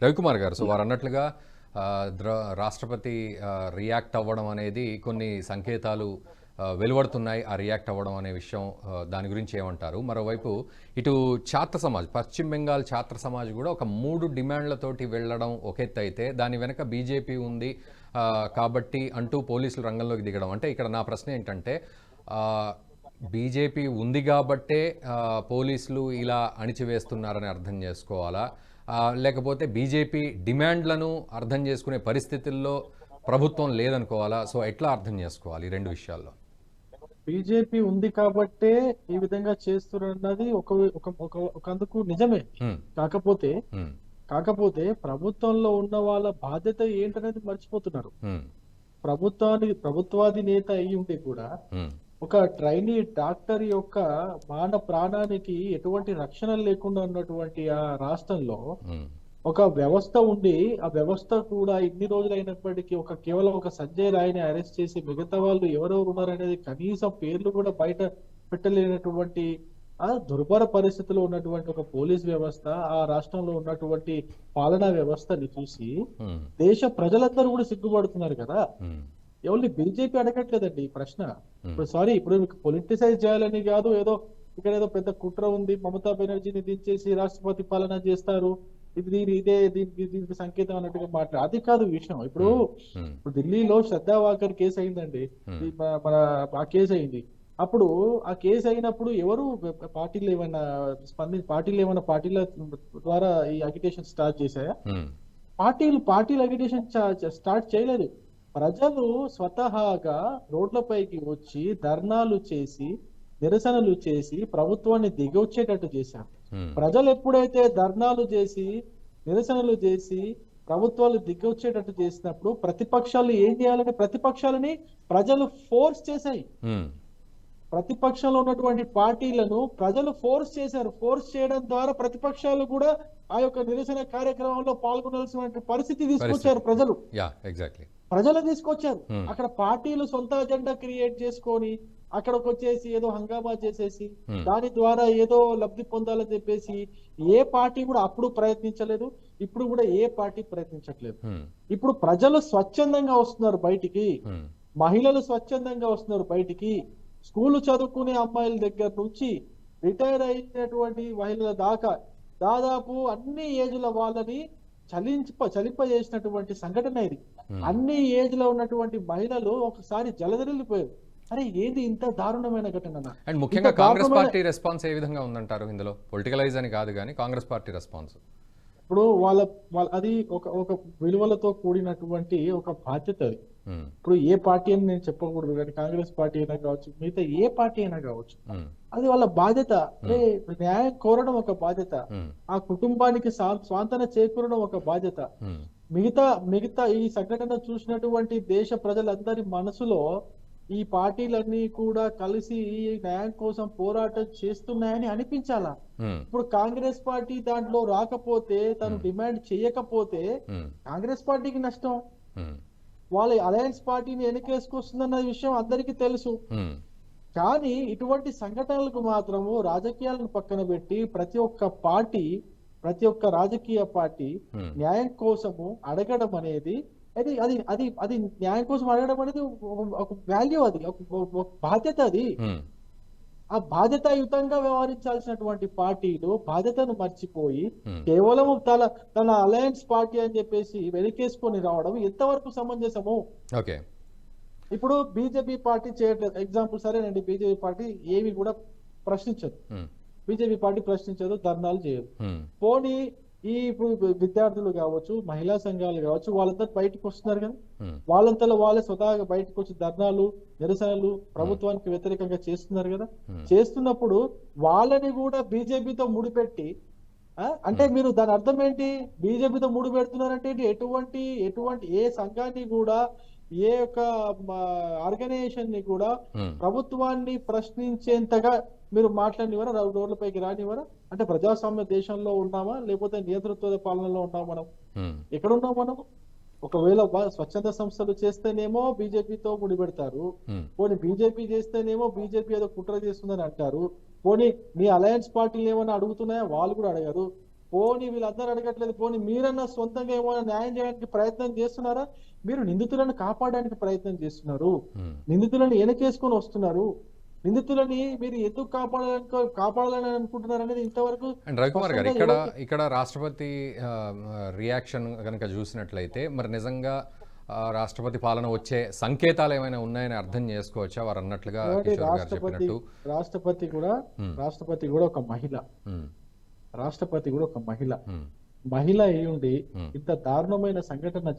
రవికుమార్ గారు, సో వారు అన్నట్లుగా రాష్ట్రపతి రియాక్ట్ అవ్వడం అనేది కొన్ని సంకేతాలు వెలువడుతున్నాయి. ఆ రియాక్ట్ అవ్వడం అనే విషయం, దాని గురించి ఏమంటారు? మరోవైపు ఇటు ఛాత్ర సమాజ్, పశ్చిమ బెంగాల్ ఛాత్ర సమాజ్ కూడా ఒక 3 డిమాండ్లతోటి వెళ్ళడం ఒక ఎత్తు అయితే, దాని వెనక బీజేపీ ఉంది కాబట్టి అంటూ పోలీసులు రంగంలోకి దిగడం. అంటే ఇక్కడ నా ప్రశ్న ఏంటంటే, బీజేపీ ఉంది కాబట్టే పోలీసులు ఇలా అణిచివేస్తున్నారని అర్థం చేసుకోవాలా? లేకపోతే బీజేపీ డిమాండ్లను అర్థం చేసుకునే పరిస్థితుల్లో ప్రభుత్వం లేదనుకోవాలా? సో ఎట్లా అర్థం చేసుకోవాలి ఈ రెండు విషయాల్లో? బీజేపీ ఉంది కాబట్టే ఈ విధంగా చేస్తున్నది ఒకందుకు నిజమే. కాకపోతే కాకపోతే ప్రభుత్వంలో ఉన్న వాళ్ళ బాధ్యత ఏంటనేది మర్చిపోతున్నారు. ప్రభుత్వాధినేత అయ్యి ఉండి కూడా ఒక ట్రైనీ డాక్టర్ యొక్క ప్రాణానికి ఎటువంటి రక్షణ లేకుండా ఉన్నటువంటి ఆ రాష్ట్రంలో ఒక వ్యవస్థ ఉండి, ఆ వ్యవస్థ కూడా ఇన్ని రోజులు అయినప్పటికీ కేవలం ఒక సంజయ్ రాయ్ని అరెస్ట్ చేసి మిగతా వాళ్ళు ఎవరెవరు ఉన్నారనేది కనీసం పేర్లు కూడా బయట పెట్టలేనటువంటి ఆ దుర్భర పరిస్థితిలో ఉన్నటువంటి ఒక పోలీస్ వ్యవస్థ, ఆ రాష్ట్రంలో ఉన్నటువంటి పాలనా వ్యవస్థని చూసి దేశ ప్రజలందరూ కూడా సిగ్గుపడుతున్నారు కదా. ఓన్లీ బీజేపీ అడగట్లేదండి ఈ ప్రశ్న. ఇప్పుడు మీకు పొలిటిసైజ్ చేయాలని కాదు, ఇక్కడ ఏదో పెద్ద కుట్ర ఉంది, మమతా బెనర్జీని దించేసి రాష్ట్రపతి పాలన చేస్తారు, దీనికి సంకేతం అన్నట్టుగా మాట్లాడు, అది కాదు విషయం. ఇప్పుడు ఢిల్లీలో శ్రద్ధా వాకర్ కేసు అయిందండి, మన ఆ కేసు అయింది. అప్పుడు ఆ కేసు అయినప్పుడు ఎవరు పార్టీలు ఏమైనా పార్టీల ద్వారా ఈ అగిటేషన్ స్టార్ట్ చేశాయా? పార్టీలు అగిటేషన్ స్టార్ట్ చేయలేదు. ప్రజలు స్వతహాగా రోడ్లపైకి వచ్చి ధర్నాలు చేసి, నిరసనలు చేసి ప్రభుత్వాన్ని దిగొచ్చేటట్టు చేశారు. ప్రజలు ఎప్పుడైతే ధర్నాలు చేసి, నిరసనలు చేసి ప్రభుత్వాలు దిగొచ్చేటట్టు చేసినప్పుడు ప్రతిపక్షాలు ఏం చేయాలని ప్రతిపక్షాలని ప్రజలు ఫోర్స్ చేశాయి. ప్రతిపక్షంలో ఉన్నటువంటి పార్టీలను ప్రజలు ఫోర్స్ చేశారు. ఫోర్స్ చేయడం ద్వారా ప్రతిపక్షాలు కూడా ఆ యొక్క నిరసన కార్యక్రమంలో పాల్గొనాల్సిన పరిస్థితి తీసుకొచ్చారు ప్రజలు తీసుకొచ్చారు. అక్కడ పార్టీలు సొంత అజెండా క్రియేట్ చేసుకొని అక్కడికి వచ్చేసి ఏదో హంగామా చేసేసి దాని ద్వారా ఏదో లబ్ధి పొందాలని చెప్పేసి ఏ పార్టీ కూడా అప్పుడు ప్రయత్నించలేదు, ఇప్పుడు కూడా ఏ పార్టీ ప్రయత్నించట్లేదు. ఇప్పుడు ప్రజలు స్వచ్ఛందంగా వస్తున్నారు బయటికి, మహిళలు స్వచ్ఛందంగా వస్తున్నారు బయటికి. స్కూల్ చదువుకునే అమ్మాయిల దగ్గర నుంచి రిటైర్ అయినటువంటి మహిళల దాకా దాదాపు అన్ని ఏజ్ల వాళ్ళని చలింపజేసినటువంటి సంఘటన ఇది. అన్ని ఏజ్ లో ఉన్నటువంటి మహిళలు ఒకసారి జలదరిల్లిపోయారు. అరే ఏంది ఇంత దారుణమైన ఘటన? అండ్ ముఖ్యంగా కాంగ్రెస్ పార్టీ రెస్పాన్స్ ఏ విధంగా ఉందంటారు? ఇందులో పొలిటికలైజ్ అని కాదు కానీ కాంగ్రెస్ పార్టీ రెస్పాన్స్ ఇప్పుడు అది ఒక విలువలతో కూడినటువంటి ఒక బాధ్యత అది. ఇప్పుడు ఏ పార్టీ అని నేను చెప్పకూడదు కానీ కాంగ్రెస్ పార్టీ అయినా కావచ్చు, మిగతా ఏ పార్టీ అయినా కావచ్చు, అది వాళ్ళ బాధ్యత. న్యాయం కోరడం ఒక బాధ్యత, ఆ కుటుంబానికి స్వాంతన చేకూరడం ఒక బాధ్యత. మిగతా ఈ సంఘటన చూసినటువంటి దేశ ప్రజలందరి మనసులో ఈ పార్టీలన్నీ కూడా కలిసి ఈ న్యాయం కోసం పోరాటం చేస్తున్నాయని అనిపించాలా? ఇప్పుడు కాంగ్రెస్ పార్టీ దాంట్లో రాకపోతే, తను డిమాండ్ చేయకపోతే కాంగ్రెస్ పార్టీకి నష్టం, వాళ్ళ అలయన్స్ పార్టీని వెనకేసుకొస్తుందన్న విషయం అందరికీ తెలుసు. కానీ ఇటువంటి సంఘటనలకు మాత్రము రాజకీయాలను పక్కన పెట్టి ప్రతి ఒక్క రాజకీయ పార్టీ న్యాయం కోసము అడగడం అనేది అది న్యాయం కోసం అడగడం అనేది ఒక వాల్యూ, అది ఒక బాధ్యత. అది ఆ బాధ్యతాయుతంగా వ్యవహరించాల్సినటువంటి పార్టీలు బాధ్యతను మర్చిపోయి కేవలం తన అలయన్స్ పార్టీ అని చెప్పేసి వెనకేసుకొని రావడం ఎంతవరకు సమంజసము? ఇప్పుడు బీజేపీ పార్టీ చేయట్లేదు, ఎగ్జాంపుల్ సరేనండి, బీజేపీ పార్టీ ఏవి కూడా ప్రశ్నించదు, ధర్నాలు చేయదు. పోనీ ఇప్పుడు విద్యార్థులు కావచ్చు, మహిళా సంఘాలు కావచ్చు, వాళ్ళంతా బయటకు వస్తున్నారు కదా, వాళ్ళంతలో వాళ్ళే స్వతహాగా బయటకు వచ్చి ధర్నాలు, నిరసనలు ప్రభుత్వానికి వ్యతిరేకంగా చేస్తున్నారు కదా. చేస్తున్నప్పుడు వాళ్ళని కూడా బీజేపీతో ముడిపెట్టి, అంటే మీరు దాని అర్థం ఏంటి? బీజేపీతో ముడి పెడుతున్నారంటే ఎటువంటి ఏ సంఘాన్ని కూడా, ఏ యొక్క ఆర్గనైజేషన్ ని కూడా ప్రభుత్వాన్ని ప్రశ్నించేంతగా మీరు మాట్లాడినవరా, రోడ్లపైకి రానివరా? అంటే ప్రజాస్వామ్య దేశంలో ఉన్నామా, లేకపోతే నియంతృత్వ పాలనలో ఉన్నామా? మనం ఎక్కడున్నాం? మనం ఒకవేళ స్వచ్ఛంద సంస్థలు చేస్తేనేమో బీజేపీతో ముడిపెడతారు, పోనీ బీజేపీ చేస్తేనేమో బీజేపీ ఏదో కుట్ర చేస్తుందని అంటారు, పోనీ మీ అలయన్స్ పార్టీలు ఏమైనా అడుగుతున్నాయా? వాళ్ళు కూడా అడగారు. పోనీ వీళ్ళందరూ అడగట్లేదు, పోనీ మీరన్నా సొంతంగా ఏమైనా న్యాయం చేయడానికి ప్రయత్నం చేస్తున్నారా? మీరు నిందితులను కాపాడడానికి ప్రయత్నం చేస్తున్నారు, ఉమ్. నిందితులను వెనకేసుకొని వస్తున్నారు. నిందితులని మీరు ఎందుకు కాపాడాలని అనుకుంటున్నారు అనేది ఇంతవరకు అండ్ రవికుమార్ గారు, స్పష్టంగా ఇక్కడ ఎవరికి ఇక్కడ రాష్ట్రపతి రియాక్షన్ కనుక చూసినట్లయితే మరి నిజంగా రాష్ట్రపతి పాలన వచ్చే సంకేతాలు ఏమైనా ఉన్నాయని అర్థం చేసుకోవచ్చా వారు అన్నట్లుగా ఏమంటే కిషోర్ గారు చెప్పినట్టు? రాష్ట్రపతి కూడా రాష్ట్రపతి కూడా ఒక మహిళ. ఉమ్, రాష్ట్రపతి కూడా ఒక మహిళ. ఉమ్, మహిళ అయి ఉండి ఉమ్, ఇంత దారుణమైన సంఘటన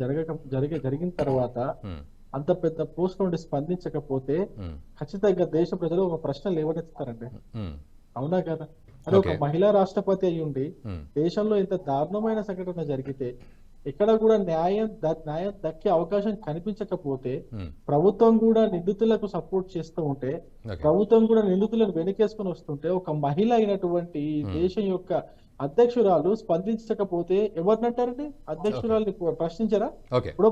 జరిగిన తర్వాత ఉమ్, అంత పెద్ద పోస్ట్ నుండి స్పందించకపోతే ఉమ్, ఖచ్చితంగా దేశ ప్రజలు ఒక ప్రశ్న లేవనెత్తుతారండి. ఉమ్, అవునా కదా? అదే ఒక ఓకే. మహిళా రాష్ట్రపతి అయి ఉండి ఉమ్, దేశంలో ఇంత దారుణమైన సంఘటన జరిగితే ఎక్కడ కూడా న్యాయం దక్కే అవకాశం కనిపించకపోతే, ఉమ్, ప్రభుత్వం కూడా నిందితులకు సపోర్ట్ చేస్తూ ఉంటే, ఓకే. ప్రభుత్వం కూడా నిందితులను వెనకేసుకొని వస్తుంటే, ఒక మహిళ అయినటువంటి ఈ ఉమ్, దేశం యొక్క అధ్యక్షురాలు స్పందించకపోతే ఎవరినంటారండి? అధ్యక్షురాలని ప్రశ్నించరా? ఓకే. ఇప్పుడు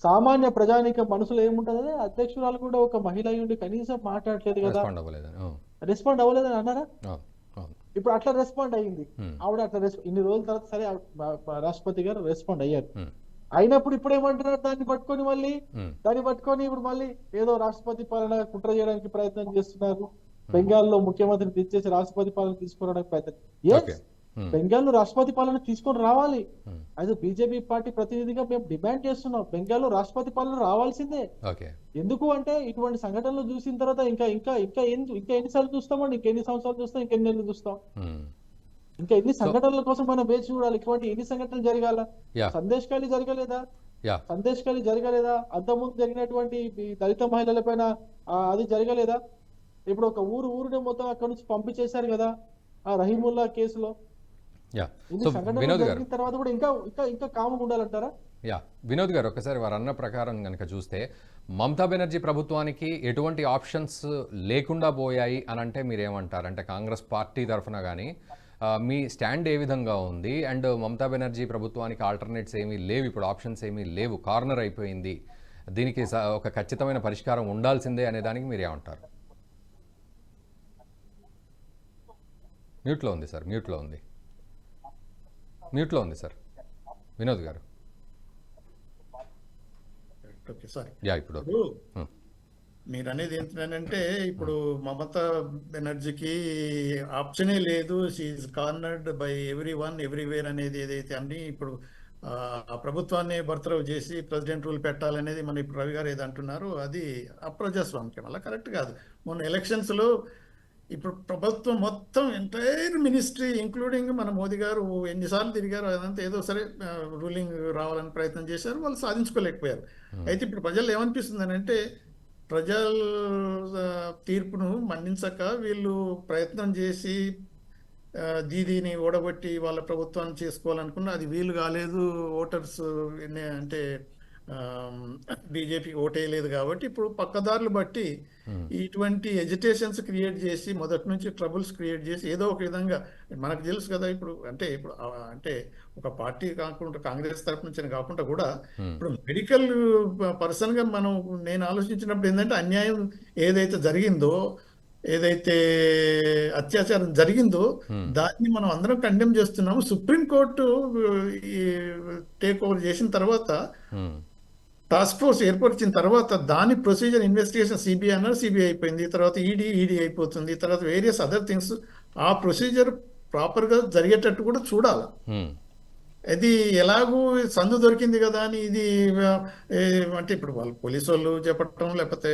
సామాన్య ప్రజానీక మనసులో ఏముంటది? అధ్యక్షురాలు కూడా ఒక మహిళ అయి ఉండి కనీసం మాట్లాడలేదు కదా, రెస్పాండ్ అవ్వలేదని. రెస్పాండ్ అవ్వలేదని అన్నారా? అవును, అవును. ఇప్పుడు అట్లా రెస్పాండ్ అయ్యింది ఉమ్, ఆవిడ. అట్లా ఇన్ని రోజుల తర్వాత సరే రాష్ట్రపతి గారు రెస్పాండ్ అయ్యారు. ఉమ్, అయినప్పుడు ఇప్పుడు ఏమంటున్నారు? దాన్ని పట్టుకొని ఉమ్, ఇప్పుడు మళ్ళీ ఏదో రాష్ట్రపతి పాలన కుట్ర చేయడానికి ప్రయత్నం చేస్తున్నారు. బెంగాల్లో ముఖ్యమంత్రిని తెచ్చేసి రాష్ట్రపతి పాలన తీసుకురావడానికి ప్రయత్నం. ఓకే. ఉమ్, బెంగాల్లో రాష్ట్రపతి పాలన తీసుకొని రావాలి. ఉమ్, అది బీజేపీ పార్టీ ప్రతినిధిగా మేము డిమాండ్ చేస్తున్నాం, బెంగాల్లో రాష్ట్రపతి పాలన రావాల్సిందే. ఓకే. ఎందుకు అంటే ఇటువంటి సంఘటనలు చూసిన తర్వాత ఇంకా ఇంకా ఇంకా ఇంకా ఎన్నిసార్లు చూస్తామండి? ఇంకెన్ని సంవత్సరాలు చూస్తాం? ఇంకెన్ని నెలలు చూస్తాం? ఉమ్, ఇంకా ఎన్ని సంఘటనల కోసం మనం వేచి చూడాలి? ఇటువంటి ఎన్ని సంఘటనలు జరగాల? యా, సందేశ్ జరగలేదా? యా, అంతకుముందు జరిగినటువంటి ఈ దళిత మహిళల పైన అది జరగలేదా? ఇప్పుడు ఒక ఊరునే మొత్తం అక్కడ నుంచి పంపించేశారు కదా ఆ రహీముల్లా కేసులో. యా. ఇన్ని సో సంఘటనలు వినోద్ గారు, జరిగిన తర్వాత కూడా ఇంకా ఇంకా ఇంకా కాముగా ఉండాలంటారా? యా, వినోద్ గారు, ఒకసారి వారు అన్న ప్రకారం కనుక చూస్తే మమతా బెనర్జీ ప్రభుత్వానికి ఎటువంటి ఆప్షన్స్ లేకుండా పోయాయి అని అంటే మీరేమంటారు? అంటే కాంగ్రెస్ పార్టీ తరఫున కానీ మీ స్టాండ్ ఏ విధంగా ఉంది? అండ్ మమతా బెనర్జీ ప్రభుత్వానికి ఆల్టర్నేట్స్ ఏమీ లేవు, ఇప్పుడు ఆప్షన్స్ ఏమీ లేవు, కార్నర్ అయిపోయింది, దీనికి ఒక ఖచ్చితమైన పరిష్కారం ఉండాల్సిందే అనే దానికి మీరు ఏమంటారు? మ్యూట్లో ఉంది సార్, మ్యూట్లో ఉంది సార్ వినోద్ గారు. Okay, sorry. యా, ఇప్పుడు ఇప్పుడు మీరు అనేది ఏంటంటే ఇప్పుడు మమతా బెనర్జీకి ఆప్షనే లేదు, she's cornered by everyone everywhere అనేది ఏదైతే అన్ని ఇప్పుడు ఆ ప్రభుత్వాన్ని బర్తరఫ్ చేసి ప్రెసిడెంట్ రూల్ పెట్టాలనేది మన ఇప్పుడు రవి గారు ఏది అంటున్నారు అది అప్రజాస్వామికం, అలా కరెక్ట్ కాదు. మొన్న ఎలక్షన్స్లో ఇప్పుడు ప్రభుత్వం మొత్తం ఎంటైర్ మినిస్ట్రీ ఇంక్లూడింగ్ మన మోదీ గారు ఎన్నిసార్లు తిరిగారు, అదంతా ఏదో సరే రూలింగ్ రావాలని ప్రయత్నం చేశారు, వాళ్ళు సాధించుకోలేకపోయారు. అయితే ఇప్పుడు ప్రజలు ఏమనిపిస్తుంది అంటే ప్రజల తీర్పును మన్నించక వీళ్ళు ప్రయత్నం చేసి దీదీని ఓడగొట్టి వాళ్ళ ప్రభుత్వాన్ని చేసుకోవాలనుకున్న అది వీలు కాలేదు. ఓటర్స్ అంటే బీజేపీకి ఓటేయలేదు కాబట్టి ఇప్పుడు పక్కదారులు బట్టి ఇటువంటి ఎజిటేషన్స్ క్రియేట్ చేసి మొదటి నుంచి ట్రబుల్స్ క్రియేట్ చేసి ఏదో ఒక విధంగా మనకు తెలుసు కదా ఇప్పుడు అంటే ఒక పార్టీ కాకుండా కాంగ్రెస్ తరపు నుంచి కాకుండా కూడా ఇప్పుడు మెడికల్ పర్సన్ గా నేను ఆలోచించినప్పుడు ఏంటంటే అన్యాయం ఏదైతే జరిగిందో, ఏదైతే అత్యాచారం జరిగిందో దాన్ని మనం అందరం కండెమ్ చేస్తున్నాము. సుప్రీంకోర్టు టేక్ ఓవర్ చేసిన తర్వాత, టాస్క్ ఫోర్స్ ఏర్పరిచిన తర్వాత దాని ప్రొసీజర్ ఇన్వెస్టిగేషన్ సిబిఐ అన్నారు, సిబిఐ అయిపోయింది, తర్వాత ఈడీ అయిపోతుంది, తర్వాత వేరియస్ అదర్ థింగ్స్. ఆ ప్రొసీజర్ ప్రాపర్గా జరిగేటట్టు కూడా చూడాలి. అది ఎలాగూ సందు దొరికింది కదా అని ఇది అంటే ఇప్పుడు వాళ్ళు పోలీసు వాళ్ళు చెప్పటం లేకపోతే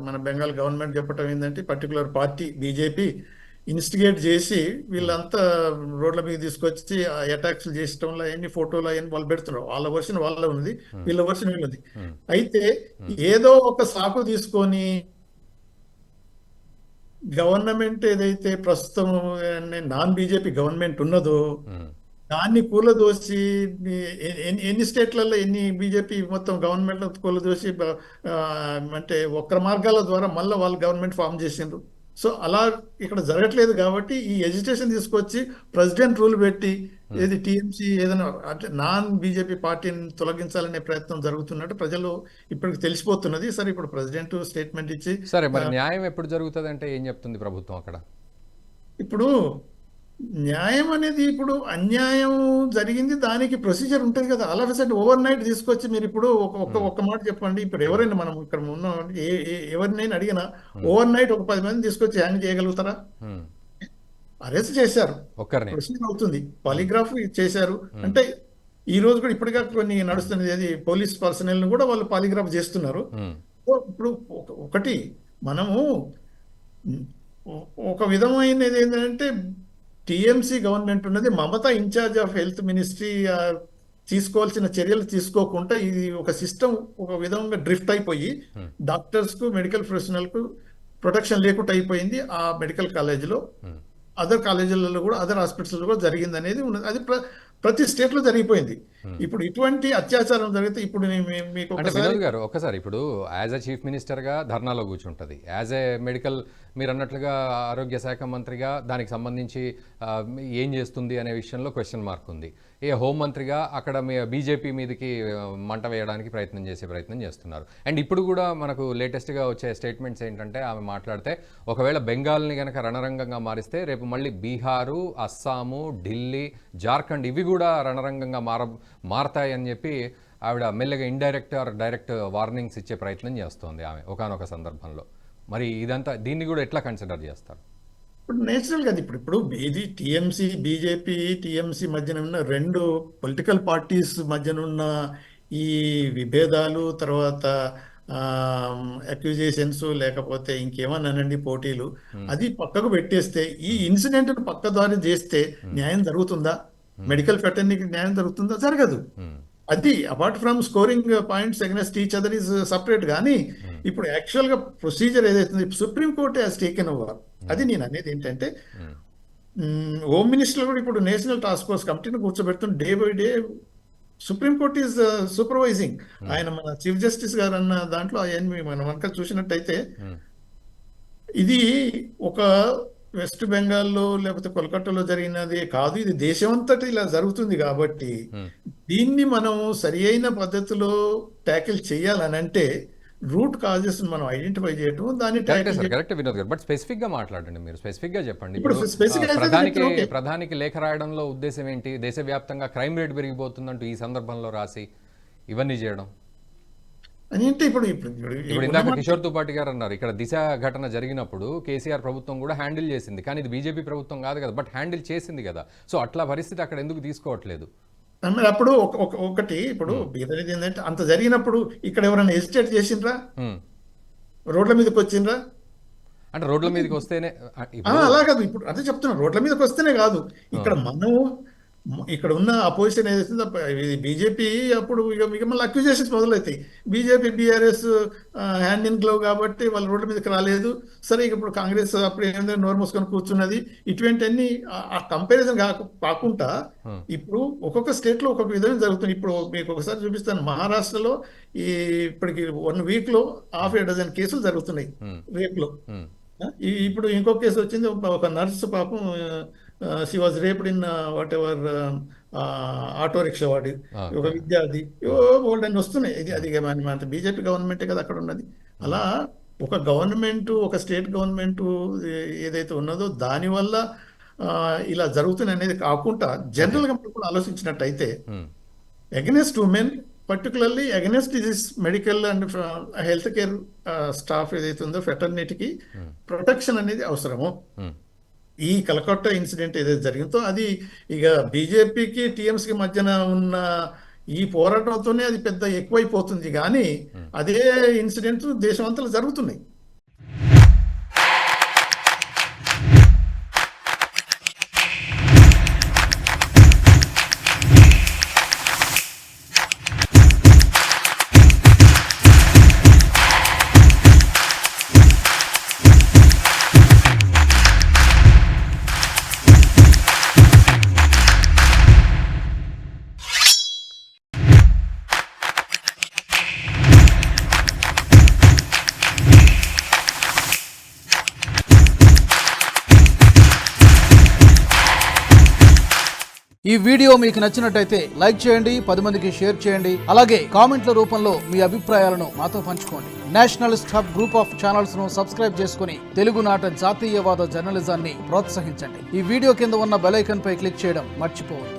మన బెంగాల్ గవర్నమెంట్ చెప్పటం ఏంటంటే పర్టికులర్ పార్టీ బీజేపీ ఇన్స్టిగేట్ చేసి వీళ్ళంతా రోడ్ల మీద తీసుకొచ్చి అటాక్స్ చేసటంలో ఎన్ని ఫోటోలు అవన్నీ వాళ్ళు పెడుతున్నారు. వాళ్ళ వర్షన్ వాళ్ళ ఉంది, వీళ్ళ వర్షన్ వీళ్ళది. అయితే ఏదో ఒక సాకు తీసుకొని గవర్నమెంట్ ఏదైతే ప్రస్తుతం నాన్ బీజేపీ గవర్నమెంట్ ఉన్నదో దాన్ని కూలదోసి ఎన్ని స్టేట్లలో ఎన్ని బీజేపీ మొత్తం గవర్నమెంట్ కూలదోసి అంటే ఒక్క మార్గాల ద్వారా మళ్ళీ వాళ్ళు గవర్నమెంట్ ఫామ్ చేసిండ్రు. సో అలా ఇక్కడ జరగట్లేదు కాబట్టి ఈ ఎజిటేషన్ తీసుకొచ్చి ప్రెసిడెంట్ రూల్ పెట్టి ఏది టీఎంసీ ఏదైనా అంటే నాన్ బీజేపీ పార్టీని తొలగించాలనే ప్రయత్నం జరుగుతున్నట్టు ప్రజలు ఇప్పటికి తెలిసిపోతున్నది. సరే ఇప్పుడు ప్రెసిడెంట్ స్టేట్మెంట్ ఇచ్చి సరే మరి న్యాయం ఎప్పుడు జరుగుతుంది అంటే ఏం చెప్తుంది ప్రభుత్వం అక్కడ? ఇప్పుడు న్యాయం అనేది ఇప్పుడు అన్యాయం జరిగింది, దానికి ప్రొసీజర్ ఉంటుంది కదా. All of side over night తీసుకొచ్చి మీరు ఇప్పుడు ఒక్క మాట చెప్పండి. ఇప్పుడు ఎవరైనా మనం ఇక్కడ ఉన్న ఎవరినైనా అడిగినా ఓవర్ నైట్ ఒక 10 మంది తీసుకొచ్చి హ్యాంగ్ చేయగలుగుతారా? ఉమ్. అరెస్ట్ చేశారు, ఒక్కరిని. ప్రొసీజర్ అవుతుంది, పాలిగ్రాఫ్ చేశారు. అంటే ఈ రోజు కూడా ఇప్పటిగా కొన్ని నడుస్తున్నది, అది పోలీస్ పర్సనల్ ను కూడా వాళ్ళు పాలిగ్రాఫ్ చేస్తున్నారు. ఉమ్. సో ఇప్పుడు ఒకటి మనము ఒక విధమైనది ఏంటంటే, టీఎంసీ గవర్నమెంట్ ఉన్నది, Mamata in charge of health ministry తీసుకోవాల్సిన చర్యలు తీసుకోకుండా ఇది ఒక సిస్టమ్ ఒక విధంగా డ్రిఫ్ట్ అయిపోయి డాక్టర్స్ కు మెడికల్ ప్రొఫెషనల్ కు ప్రొటెక్షన్ లేకుండా అయిపోయింది. ఆ మెడికల్ కాలేజీలో అదర్ కాలేజీలలో కూడా అదర్ హాస్పిటల్స్ కూడా జరిగింది అనేది ఉన్నది. అది ప్రతి స్టేట్ లో జరిగిపోయింది. ఇప్పుడు ఇటువంటి అత్యాచారం జరిగితే ఇప్పుడు మీకు అంటే వినోద్ గారు ఒక్కసారి ఇప్పుడు యాజ్ ఎ చీఫ్ మినిస్టర్గా ధర్నాలో కూర్చుంటుంది, యాజ్ ఏ మెడికల్ మీరు అన్నట్లుగా ఆరోగ్య శాఖ మంత్రిగా దానికి సంబంధించి ఏం చేస్తుంది అనే విషయంలో క్వశ్చన్ మార్క్ ఉంది. ఏ హోంమంత్రిగా అక్కడ బీజేపీ మీదకి మంట వేయడానికి ప్రయత్నం చేస్తున్నారు. అండ్ ఇప్పుడు కూడా మనకు లేటెస్ట్గా వచ్చే స్టేట్మెంట్స్ ఏంటంటే ఆమె మాట్లాడితే ఒకవేళ బెంగాల్ని కనుక రణరంగంగా మారిస్తే రేపు మళ్ళీ బీహారు, అస్సాము, ఢిల్లీ, జార్ఖండ్ ఇవి కూడా రణరంగంగా మారతాయి అని చెప్పి ఆవిడ మెల్లగా ఇండైరెక్ట్ ఆర్ డైరెక్ట్ వార్నింగ్స్ ఇచ్చే ప్రయత్నం చేస్తోంది ఆమె ఒకానొక సందర్భంలో. మరి ఇదంతా దీన్ని కూడా ఎట్లా కన్సిడర్ చేస్తారు? ఇప్పుడు నేచురల్ గా ఇప్పుడు ఇది టీఎంసీ, బీజేపీ, టీఎంసీ మధ్యన ఉన్న రెండు పొలిటికల్ పార్టీస్ మధ్యన ఉన్న ఈ విభేదాలు, తర్వాత అక్యూజేషన్స్, లేకపోతే ఇంకేమన్నానండి పోటీలు, అది పక్కకు పెట్టేస్తే ఈ ఇన్సిడెంట్ పక్కదారి చేస్తే న్యాయం జరుగుతుందా? మెడికల్ ఫెటర్నిటీకి న్యాయం జరుగుతుందా? జరగదు. అది apart from scoring points against each other is separate. కానీ ఇప్పుడు యాక్చువల్ గా ప్రొసీజర్ ఏదైతుంది Supreme Court has taken over. అది నేను అనేది ఏంటంటే, హోమ్ మినిస్టర్ కూడా ఇప్పుడు నేషనల్ టాస్క్ ఫోర్స్ కమిటీని కూర్చోబెడుతున్న day by day Supreme Court is supervising. ఆయన మన చీఫ్ జస్టిస్ గారు అన్న దాంట్లో అవన్నీ మనం కనుక చూసినట్టయితే ఇది ఒక వెస్ట్ బెంగాల్లో లేకపోతే కోల్కతాలో జరిగినది కాదు, ఇది దేశమంతటి ఇలా జరుగుతుంది. కాబట్టి దీన్ని మనం సరి అయిన పద్ధతిలో ట్యాకిల్ చేయాలని అంటే రూట్ కాజెస్ మనం ఐడెంటిఫై చేయటం, దాన్ని కరెక్ట్ వినోద్ గారు. బట్ స్పెసిఫిక్ గా మాట్లాడండి, మీరు స్పెసిఫిక్ గా చెప్పండి. ఇప్పుడు ప్రధానికి లేఖ రాయడంలో ఉద్దేశం ఏంటి? దేశవ్యాప్తంగా క్రైమ్ రేట్ పెరిగిపోతుందంటూ ఈ సందర్భంలో రాసి ఇవన్నీ చేయడం అంటే ఇప్పుడు ఇందాక కిషోర్ తుపాటి గారు అన్నారు, ఇక్కడ దిశ ఘటన జరిగినప్పుడు కేసీఆర్ ప్రభుత్వం కూడా హ్యాండిల్ చేసింది, కానీ ఇది బీజేపీ ప్రభుత్వం కాదు కదా, బట్ హ్యాండిల్ చేసింది కదా. సో అట్లా పరిస్థితి అక్కడ ఎందుకు తీసుకోవట్లేదు? అప్పుడు ఒకటి ఇప్పుడు ఏంటంటే, అంత జరిగినప్పుడు ఇక్కడ ఎవరైనా హెసిటేట్ చేసిండ్రా? రోడ్ల మీదకి వచ్చిండ్రా? అంటే రోడ్ల మీదకి వస్తేనే అలా కాదు. ఇప్పుడు అదే చెప్తున్నా, రోడ్ల మీదకి వస్తేనే కాదు. ఇక్కడ ఉన్న అపోజిషన్ ఏదైతుందో బీజేపీ, అప్పుడు ఇక మళ్ళీ అక్యూజేషన్స్ మొదలవుతాయి. BJP BRS hand in glove కాబట్టి వాళ్ళు రోడ్ల మీదకి రాలేదు. సరే, ఇప్పుడు కాంగ్రెస్ అప్పుడు ఏంటంటే నోరు మూసుకొని కూర్చున్నది. ఇటువంటివన్నీ ఆ కంపారిజన్ కాకుండా ఇప్పుడు ఒక్కొక్క స్టేట్ లో ఒక్కొక్క విధంగా జరుగుతుంది. ఇప్పుడు మీకు ఒకసారి చూపిస్తాను. మహారాష్ట్రలో ఇప్పటికి 1 week లో 6 కేసులు జరుగుతున్నాయి రేప్ లో. ఇప్పుడు ఇంకొక కేసు వచ్చింది, ఒక నర్సు పాపం she was raped in what ever auto rickshaw వాడి ఒక విద్యార్థి. ఓల్డ్ అని వస్తున్నాయి. అది మన బీజేపీ గవర్నమెంటే కదా అక్కడ ఉన్నది. అలా ఒక గవర్నమెంట్, ఒక స్టేట్ గవర్నమెంట్ ఏదైతే ఉన్నదో దానివల్ల ఇలా జరుగుతుంది అనేది కాకుండా జనరల్ గా కూడా ఆలోచించినట్టయితే against women, particularly against this medical and health care staff ఏదైతే ఉందో ఫెటర్నిటీకి ప్రొటెక్షన్ అనేది అవసరము. ఈ కలకత్తా ఇన్సిడెంట్ ఏదైతే జరిగిందో అది ఇక బీజేపీకి టీఎంసీకి మధ్యన ఉన్న ఈ పోరాటంతోనే అది పెద్ద ఎక్కువైపోతుంది. కానీ అదే ఇన్సిడెంట్ దేశమంతా జరుగుతున్నాయి. ఈ వీడియో మీకు నచ్చినట్టయితే లైక్ చేయండి, 10 మందికి షేర్ చేయండి. అలాగే కామెంట్ల రూపంలో మీ అభిప్రాయాలను మాతో పంచుకోండి. Nationalist hub group of channels ను సబ్స్క్రైబ్ చేసుకుని తెలుగునాట జాతీయవాద జర్నలిజాన్ని ప్రోత్సహించండి. ఈ వీడియో కింద ఉన్న బెల్ ఐకాన్ పై క్లిక్ చేయడం మర్చిపోవద్దు.